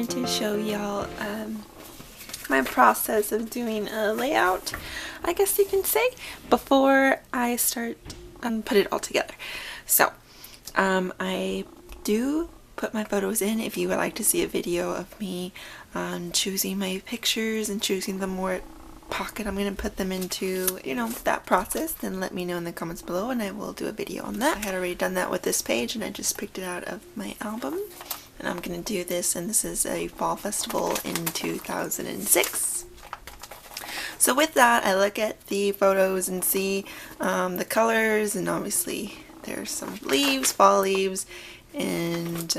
wanted to show y'all my process of doing a layout, I guess you can say, before I start put it all together. So I do put my photos in. If you would like to see a video of me choosing my pictures and choosing the more pocket I'm going to put them into, you know, that process, then let me know in the comments below and I will do a video on that. I had already done that with this page and I just picked it out of my album, and I'm going to do this, and this is a fall festival in 2006. So with that, I look at the photos and see the colors, and obviously there's some leaves, fall leaves, and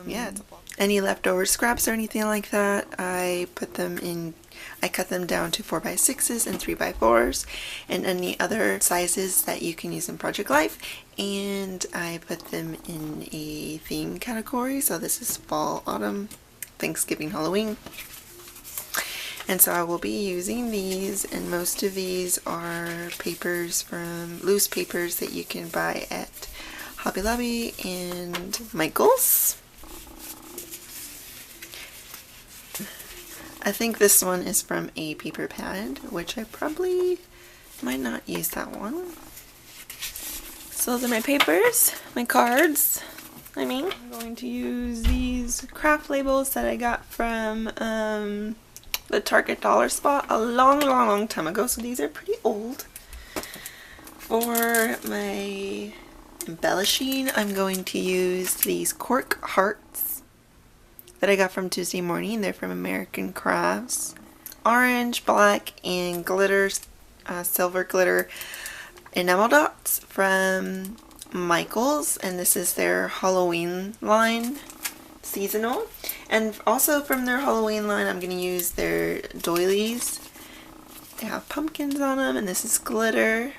yeah, any leftover scraps or anything like that, I put them in. I cut them down to 4x6s and 3x4s and any other sizes that you can use in Project Life, and I put them in a theme category. So this is fall, autumn, Thanksgiving, Halloween. And so I will be using these, and most of these are papers from loose papers that you can buy at Hobby Lobby and Michael's. I think this one is from a paper pad, which I probably might not use that one. So those are my papers, my cards. I'm going to use these craft labels that I got from the Target dollar spot a long time ago, so these are pretty old. For my embellishing, I'm going to use these cork hearts that I got from Tuesday Morning. They're from American Crafts. Orange, black, and glitter, silver glitter enamel dots from Michael's, and this is their Halloween line, seasonal. And also from their Halloween line, I'm going to use their doilies. They have pumpkins on them, and this is glitter,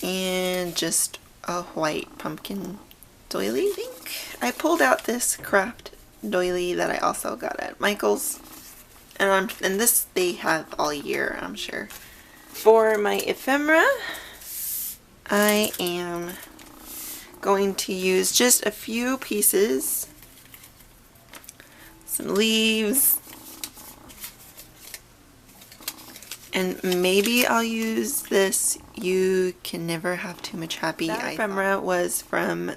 and just a white pumpkin doily. I think I pulled out this craft doily that I also got at Michael's, and this they have all year, I'm sure. For my ephemera, I am going to use just a few pieces, some leaves, and maybe I'll use this You Can Never Have Too Much Happy. That ephemera was from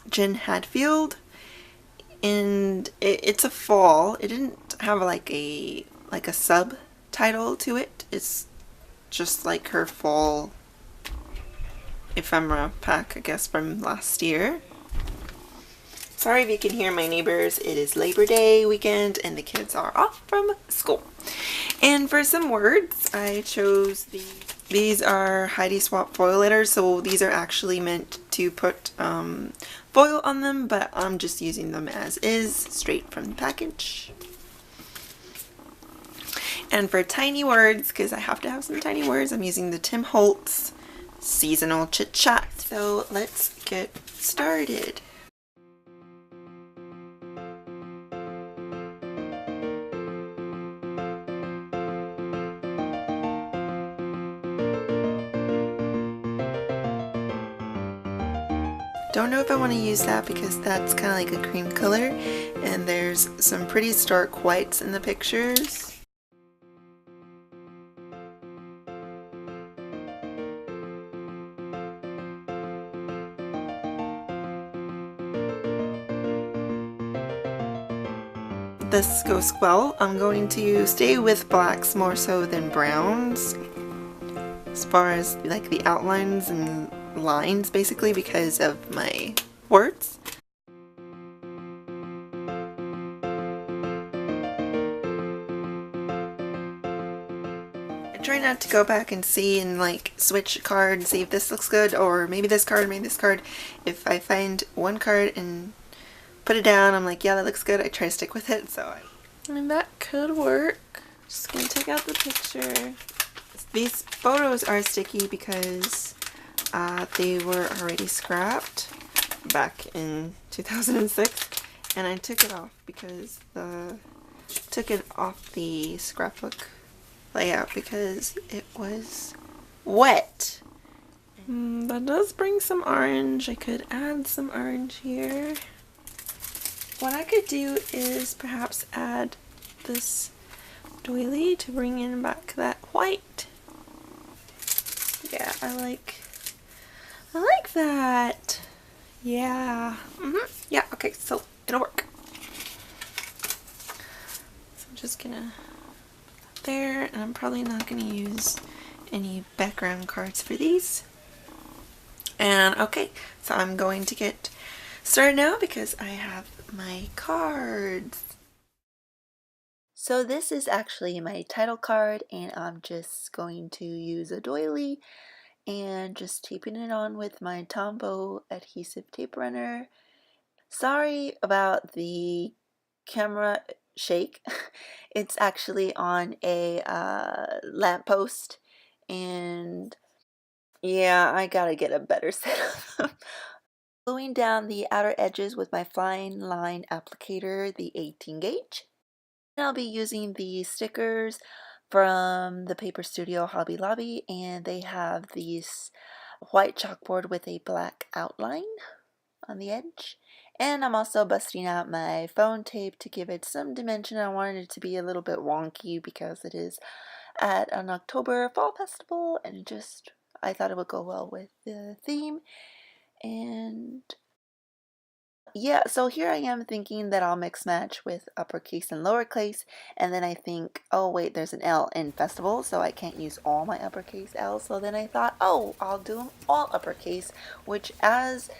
Jen Hadfield, and it's a fall. It didn't have like a subtitle to it. It's just like her fall ephemera pack, I guess, from last year. Sorry if you can hear my neighbors. It is Labor Day weekend and the kids are off from school. And for some words, I chose these are Heidi Swap foil letters, so these are actually meant to put foil on them, but I'm just using them as is, straight from the package. And for tiny words, because I have to have some tiny words, I'm using the Tim Holtz Seasonal Chit Chat. So let's get started. Don't know if I want to use that because that's kind of like a cream color, and there's some pretty stark whites in the pictures. This goes well. I'm going to stay with blacks more so than browns as far as like the outlines and lines, basically, because of my words. I try not to go back and see and like switch a card and see if this looks good, or maybe this card, maybe this card. If I find one card and put it down, I'm like, yeah, that looks good, I try to stick with it. And that could work. Just gonna take out the picture. These photos are sticky because they were already scrapped back in 2006, and I took it off because took it off the scrapbook layout because it was wet. That does bring some orange. I could add some orange here. what I could do is perhaps add this doily to bring in back that white. Yeah, I like that. Yeah. Yeah, okay, so it'll work. So I'm just gonna put that there, and I'm probably not gonna use any background cards for these. And okay, so I'm going to get started now because I have my cards. So this is actually my title card, and I'm just going to use a doily and just taping it on with my Tombow adhesive tape runner. Sorry about the camera shake. It's actually on a lamppost, and yeah, I gotta get a better setup. Gluing down the outer edges with my fine line applicator, the 18 gauge. I'll be using the stickers from the Paper Studio Hobby Lobby, and they have these white chalkboard with a black outline on the edge. And I'm also busting out my phone tape to give it some dimension. I wanted it to be a little bit wonky because it is at an October fall festival, and I thought it would go well with the theme. And yeah, so here I am thinking that I'll mix match with uppercase and lowercase, and then I think, oh wait, there's an L in festival, so I can't use all my uppercase L's. So then I thought, oh, I'll do them all uppercase, which, as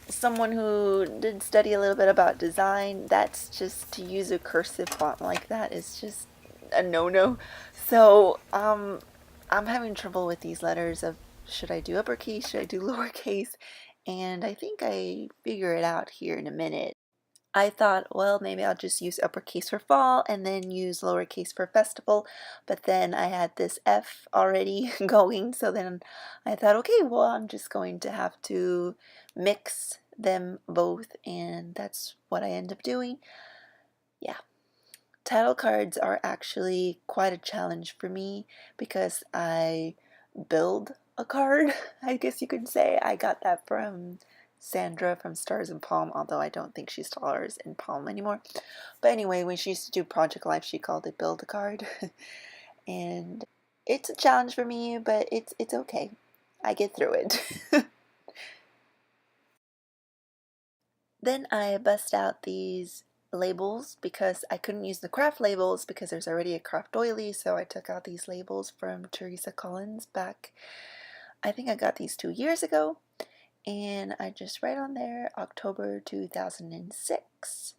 someone who did study a little bit about design, that's just, to use a cursive font like that is just a no-no. So I'm having trouble with these letters of, should I do uppercase, should I do lowercase? And I think I figure it out here in a minute. I thought, well, maybe I'll just use uppercase for fall and then use lowercase for festival, but then I had this F already going, so then I thought, okay, well, I'm just going to have to mix them both, and that's what I end up doing. Yeah. Title cards are actually quite a challenge for me because I build a card, I guess you could say. I got that from Sandra from Stars in Palm, although I don't think she stars in Palm anymore. But anyway, when she used to do Project Life, she called it Build a Card. And it's a challenge for me, but it's okay. I get through it. Then I bust out these labels because I couldn't use the craft labels because there's already a craft doily, so I took out these labels from Teresa Collins back, I think I got these 2 years ago, and I just write on there October 2006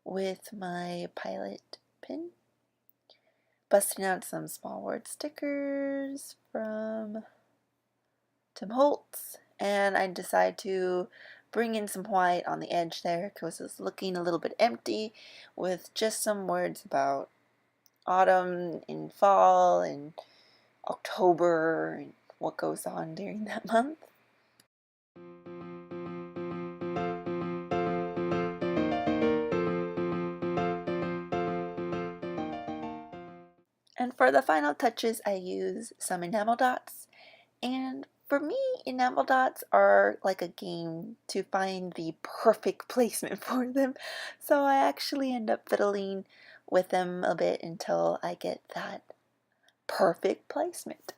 with my Pilot pen, busting out some small word stickers from Tim Holtz, and I decide to bring in some white on the edge there because it's looking a little bit empty, with just some words about autumn and fall and October and what goes on during that month. And for the final touches, I use some enamel dots. And for me, enamel dots are like a game to find the perfect placement for them. So I actually end up fiddling with them a bit until I get that perfect placement.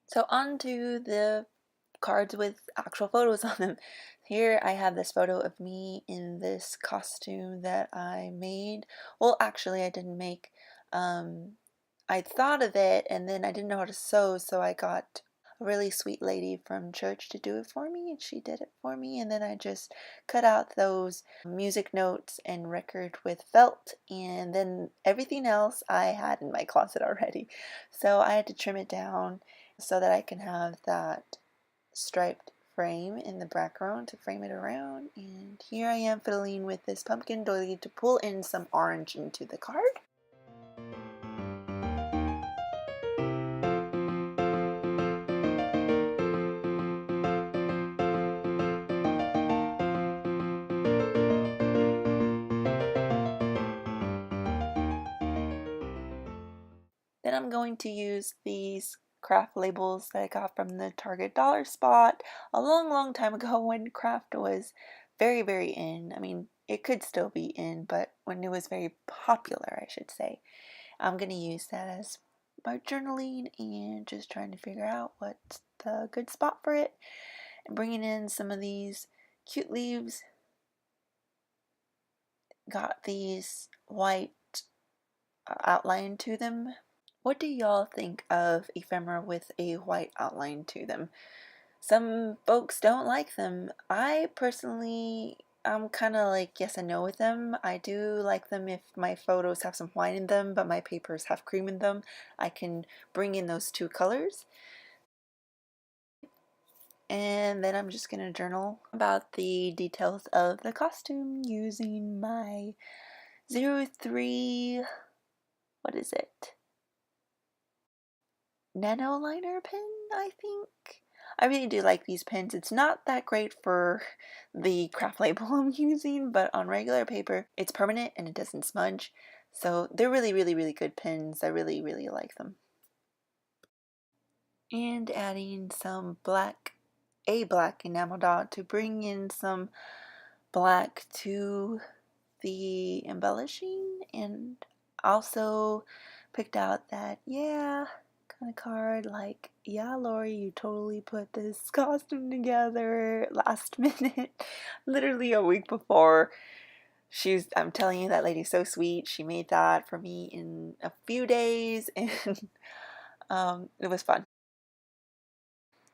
So on to the cards with actual photos on them. Here I have this photo of me in this costume that I made. Well, actually I didn't make. I thought of it and then I didn't know how to sew, so I got a really sweet lady from church to do it for me, and she did it for me, and then I just cut out those music notes and record with felt, and then everything else I had in my closet already. So I had to trim it down so that I can have that striped frame in the background to frame it around. And here I am fiddling with this pumpkin doily to pull in some orange into the card. Then I'm going to use these craft labels that I got from the Target dollar spot a long time ago when craft was very in. I mean, it could still be in, but when it was very popular, I should say. I'm going to use that as my journaling and just trying to figure out what's the good spot for it. And bringing in some of these cute leaves. Got these white outline to them. What do y'all think of ephemera with a white outline to them? Some folks don't like them. I personally, I'm kind of like yes and no with them. I do like them if my photos have some white in them, but my papers have cream in them. I can bring in those two colors. And then I'm just going to journal about the details of the costume using my 03, what is it? Nano liner pen, I think. I really do like these pens. It's not that great for the craft label I'm using, but on regular paper, it's permanent and it doesn't smudge. So they're really good pens. I really like them. And adding some a black enamel dot to bring in some black to the embellishing, and also picked out that, yeah, kind of card like, yeah, Lori, you totally put this costume together last minute, literally a week before. I'm telling you, that lady's so sweet. She made that for me in a few days, and it was fun.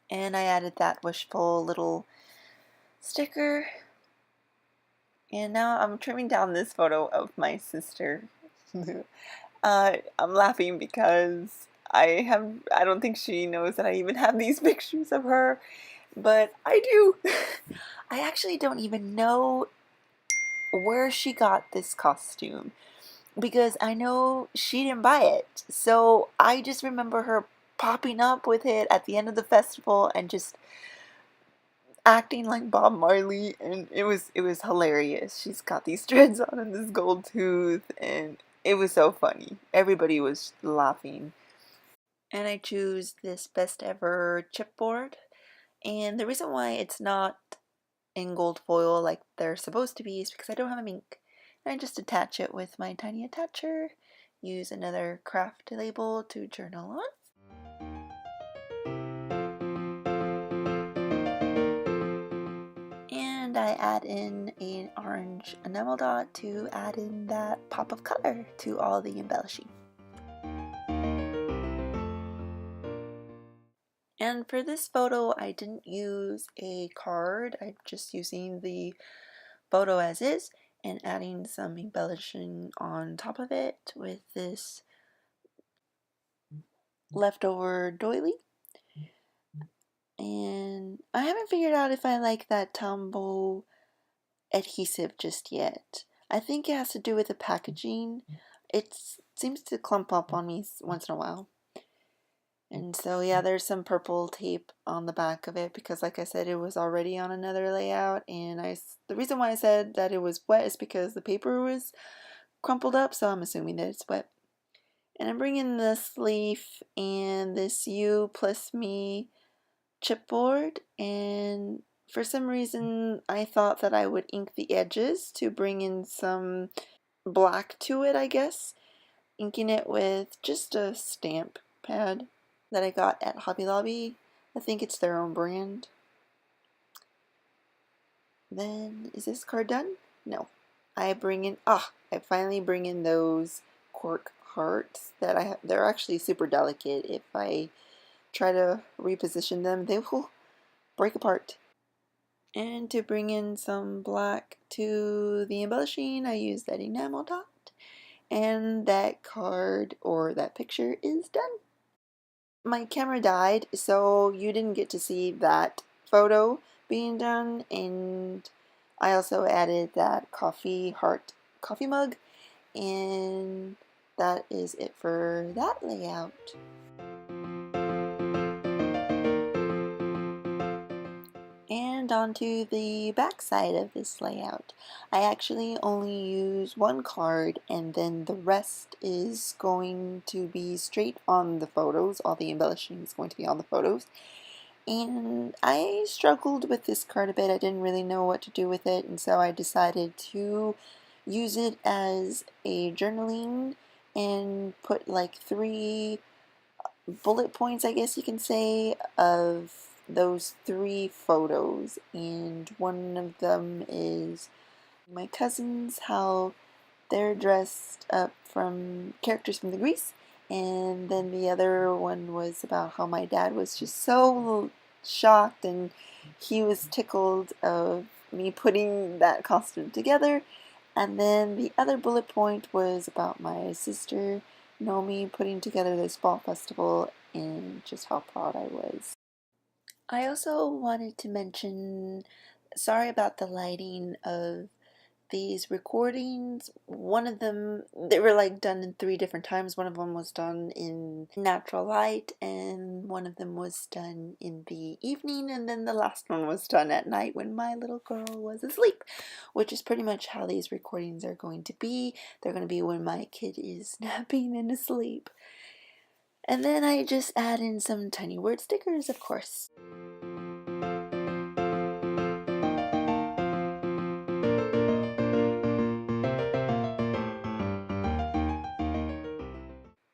And I added that wishful little sticker. And now I'm trimming down this photo of my sister. I'm laughing because I don't think she knows that I even have these pictures of her, but I do. I actually don't even know where she got this costume because I know she didn't buy it. So I just remember her popping up with it at the end of the festival and just acting like Bob Marley, and it was hilarious. She's got these dreads on and this gold tooth, and it was so funny. Everybody was laughing. And I choose this best ever chipboard, and the reason why it's not in gold foil like they're supposed to be is because I don't have a ink. And I just attach it with my tiny attacher, use another craft label to journal on. And I add in an orange enamel dot to add in that pop of color to all the embellishing. And for this photo, I didn't use a card. I'm just using the photo as is and adding some embellishing on top of it with this leftover doily. And I haven't figured out if I like that Tombow adhesive just yet. I think it has to do with the packaging. It seems to clump up on me once in a while. And so yeah, there's some purple tape on the back of it because like I said, it was already on another layout, and the reason why I said that it was wet is because the paper was crumpled up, so I'm assuming that it's wet. And I'm bringing this leaf and this You Plus Me chipboard, and for some reason I thought that I would ink the edges to bring in some black to it, I guess. Inking it with just a stamp pad that I got at Hobby Lobby. I think it's their own brand. Then, is this card done? No. I finally bring in those cork hearts that they're actually super delicate. If I try to reposition them, they will break apart. And to bring in some black to the embellishing, I use that enamel dot. And that card or that picture is done. My camera died, so you didn't get to see that photo being done, and I also added that coffee heart coffee mug, and that is it for that layout. And onto the back side of this layout. I actually only use one card and then the rest is going to be straight on the photos. All the embellishing is going to be on the photos. And I struggled with this card a bit. I didn't really know what to do with it, and so I decided to use it as a journaling and put like 3 bullet points, I guess you can say, of those 3 photos. And one of them is my cousins, how they're dressed up from characters from the Grease, and then the other one was about how my dad was just so shocked and he was tickled of me putting that costume together. And then the other bullet point was about my sister Nomi putting together this fall festival and just how proud I was. I also wanted to mention, sorry about the lighting of these recordings. One of them, they were like done in 3 different times. One of them was done in natural light, and one of them was done in the evening, and then the last one was done at night when my little girl was asleep, which is pretty much how these recordings are going to be. They're going to be when my kid is napping and asleep. And then I just add in some tiny word stickers, of course.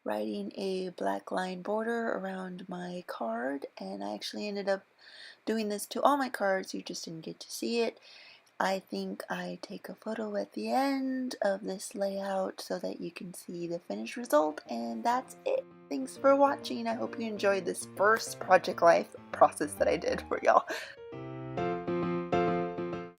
Writing a black line border around my card, and I actually ended up doing this to all my cards. You just didn't get to see it. I think I take a photo at the end of this layout so that you can see the finished result, and that's it. Thanks for watching. I hope you enjoyed this first Project Life process that I did for y'all.